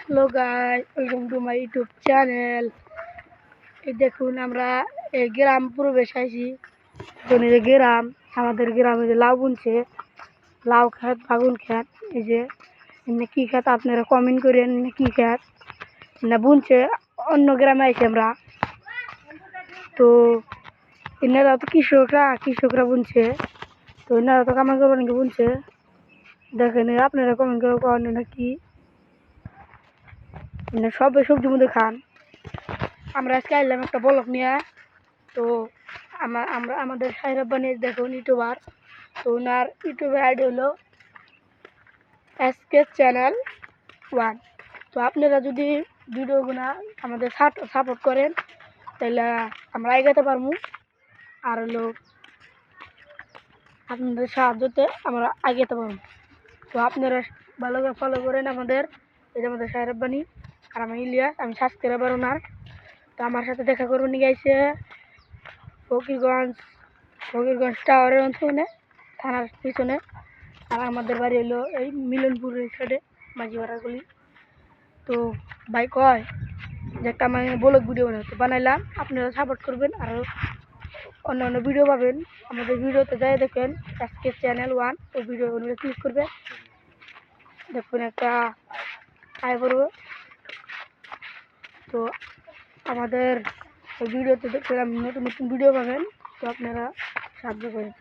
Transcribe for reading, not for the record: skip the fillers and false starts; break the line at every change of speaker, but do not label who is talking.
Hello guys, welcome to my YouTube channel. এই দেখুন আমরা এই গ্রাম প্রবেশ আইছি। যে গ্রাম, আমাদের গ্রামে যে লাউ বুনছে, লাউ খেত, ফাগুন খেত। এই যে এমনি কী খেত আপনারা কমেন্ট করেন, কী খেত না বুনছে। অন্য গ্রামে আইছি আমরা। তো এনারা তো কৃষকরা বুনছে। তো এনারা তো কামাই করবো নাকি বুনছে। দেখেন আপনারা কমেন্ট করে করেন নাকি সব সবজির মধ্যে খান। আমরা আজকে আইলাম একটা ব্লগ নিয়ে। তো আমাদের সাহেব রাব্বানী দেখুন ইউটিউবার। তো ওনার ইউটিউবের আইডি হলো SK চ্যানেল 1। তো আপনারা যদি ভিডিওগুলো আমাদের সাপোর্ট করেন তাহলে আমরা এগোতে পারবো। আর হলো আপনাদের সাহায্যতে আমরা এগোতে পারবো। তো আপনারা ভালো করে ফলো করেন আমাদের। এই যে আমাদের সাহেব রাব্বানী আর আমি ইলিয়াস, আমি সাবস্ক্রাইবার ওনার। তো আমার সাথে দেখা করবো নিয়ে গেছে ফকিরগঞ্জ টাওয়ারের অঞ্চলে, থানার পিছনে। আর আমাদের বাড়ি হলো এই মিলনপুরের সাইডে, মাঝিপাড়াগুলি। তো ভাই কয় যে একটা আমি ব্লগ ভিডিও বানাইলাম, আপনারা সাপোর্ট করবেন। আর অন্য ভিডিও পাবেন আমাদের ভিডিওতে, যাই দেখবেন SK চ্যানেল 1। ওই ভিডিওগুলো ক্লিক করবে, দেখবেন একটা আয় করবে। তো আমাদের ভিডিওতে দেখলাম নতুন নতুন ভিডিও পাবেন। তো আপনারা সাহায্য করেন।